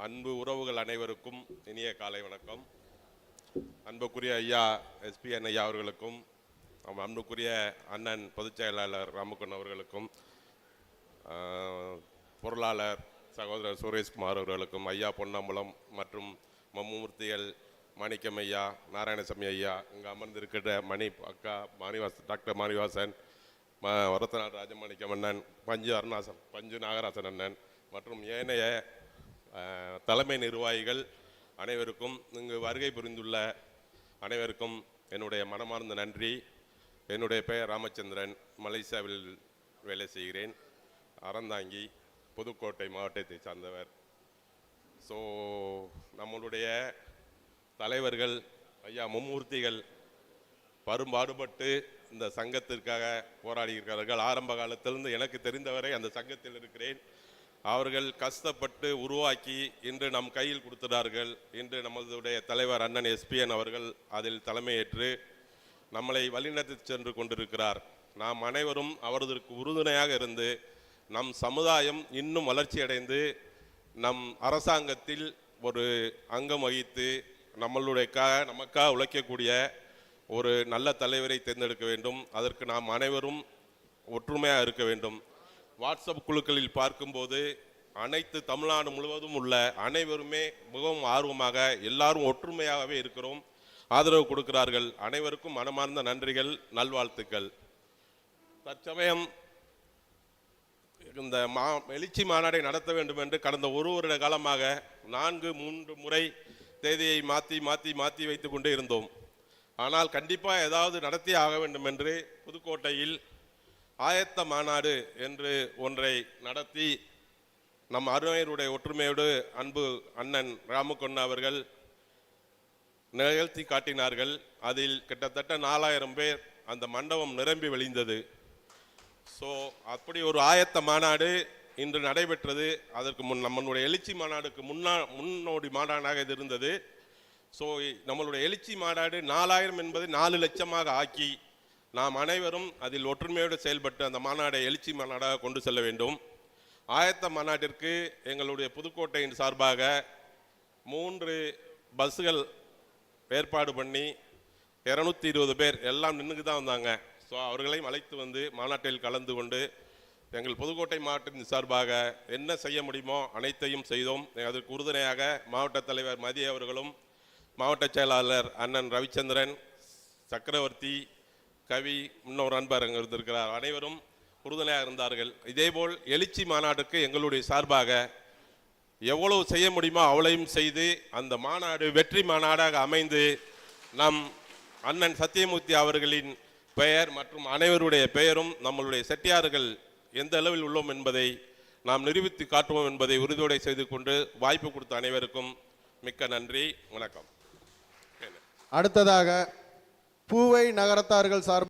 அன்பு உறவுகள் அனைவருக்கும் இனிய காலை வணக்கம். அன்புக்குரிய ஐயா எஸ்பிஎன் ஐயா அவர்களுக்கும், அன்புக்குரிய அண்ணன் பொதுச் செயலாளர் ராமகுன் அவர்களுக்கும், பொருளாளர் சகோதரர் சுரேஷ்குமார் அவர்களுக்கும், ஐயா பொன்னம்பலம் மற்றும் மம்மூர்த்திகள் மாணிக்கம் ஐயா, நாராயணசாமி ஐயா, இங்கே அமர்ந்திருக்கிற மணி அக்கா டாக்டர் மாணிவாசன், வரத்தநாடு ராஜமாணிக்கம் அண்ணன், பஞ்சு நாகராசன் அண்ணன் மற்றும் ஏனைய தலைமை நிர்வாகிகள் அனைவருக்கும், இங்கு வருகை புரிந்துள்ள அனைவருக்கும் என்னுடைய மனமார்ந்த நன்றி. என்னுடைய பெயர் ராமச்சந்திரன், மலேசியாவில் வேலை செய்கிறேன். அறந்தாங்கி புதுக்கோட்டை மாவட்டத்தை சார்ந்தவர். ஸோ நம்மளுடைய தலைவர்கள் ஐயா மும்மூர்த்திகள் பரும்பாடுபட்டு இந்த சங்கத்திற்காக போராடி இருக்கிறார்கள். ஆரம்ப காலத்திலிருந்து எனக்கு தெரிந்தவரை அந்த சங்கத்தில் இருக்கிறேன். அவர்கள் கஷ்டப்பட்டு உருவாக்கி இன்று நம் கையில் கொடுத்தார்கள். இன்று நமதுடைய தலைவர் அண்ணன் எஸ்பிஎன் அவர்கள் அதில் தலைமையேற்று நம்மளை வழிநடத்தி சென்று கொண்டிருக்கிறார். நாம் அனைவரும் அவரதற்கு உறுதுணையாக இருந்து நம் சமுதாயம் இன்னும் வளர்ச்சி அடைந்து நம் அரசாங்கத்தில் ஒரு அங்கம் வகித்து நமக்காக உழைக்கக்கூடிய ஒரு நல்ல தலைவரை தேர்ந்தெடுக்க வேண்டும். அதற்கு நாம் அனைவரும் ஒற்றுமையாக இருக்க வேண்டும். வாட்ஸ்அப் குழுக்களில் பார்க்கும்போது அனைத்து தமிழ்நாடு முழுவதும் உள்ள அனைவருமே மிகவும் ஆர்வமாக எல்லாரும் ஒற்றுமையாகவே இருக்கிறோம், ஆதரவு கொடுக்கிறார்கள். அனைவருக்கும் மனமார்ந்த நன்றிகள், நல்வாழ்த்துக்கள். தற்சமயம் இந்த எழுச்சி மாநாட்டை நடத்த வேண்டும் என்று கடந்த ஒரு வருட காலமாக 4-3 முறை தேதியை மாற்றி வைத்து கொண்டே இருந்தோம். ஆனால் கண்டிப்பாக ஏதாவது நடத்தி ஆக வேண்டும் என்று புதுக்கோட்டையில் ஆயத்த மாநாடு என்று ஒன்றை நடத்தி நம் அருமையருடைய ஒற்றுமையோடு அன்பு அண்ணன் ராமகுன் அவர்கள் நிகழ்த்தி காட்டினார்கள். அதில் கிட்டத்தட்ட 4000 பேர் அந்த மண்டபம் நிரம்பி வழிந்தது. ஸோ அப்படி ஒரு ஆயத்த மாநாடு இன்று நடைபெற்றது. அதற்கு நம்மளுடைய எழுச்சி மாநாடுக்கு முன்னோடி மாநாடாக இது இருந்தது. ஸோ நம்மளுடைய எழுச்சி மாநாடு 4000 என்பது 4 லட்சமாக ஆக்கி நாம் அனைவரும் அதில் ஒற்றுமையோடு செயல்பட்டு அந்த மாநாடை எழுச்சி மாநாடாக கொண்டு செல்ல வேண்டும். ஆயத்த மாநாட்டிற்கு எங்களுடைய புதுக்கோட்டையின் சார்பாக 3 பஸ்ஸுகள் ஏற்பாடு பண்ணி 220 பேர் எல்லாம் நின்றுக்கு தான் வந்தாங்க. ஸோ அவர்களையும் அழைத்து வந்து மாநாட்டில் கலந்து கொண்டு எங்கள் புதுக்கோட்டை மாவட்டத்தின் சார்பாக என்ன செய்ய முடியுமோ அனைத்தையும் செய்தோம். அதற்கு உறுதுணையாக மாவட்ட தலைவர் மதி அவர்களும், மாவட்ட செயலாளர் அண்ணன் ரவிச்சந்திரன், சக்கரவர்த்தி, கவி, இன்னொரு அன்பர் அங்கே இருந்திருக்கிறார், அனைவரும் உறுதுணையாக இருந்தார்கள். இதேபோல் எழுச்சி மாநாட்டுக்கு எங்களுடைய சார்பாக எவ்வளவு செய்ய முடியுமோ அவ்வளையும் செய்து அந்த மாநாடு வெற்றி மாநாடாக அமைந்து நம் அண்ணன் சத்தியமூர்த்தி அவர்களின் பெயர் மற்றும் அனைவருடைய பெயரும் நம்மளுடைய செட்டியார்கள் எந்த அளவில் உள்ளோம் என்பதை நாம் நிரூபித்து காட்டுவோம் என்பதை உறுதியோடு செய்து கொண்டு வாய்ப்பு கொடுத்த அனைவருக்கும் மிக்க நன்றி, வணக்கம். அடுத்ததாக பூவை நகரத்தார்கள் சார்பாக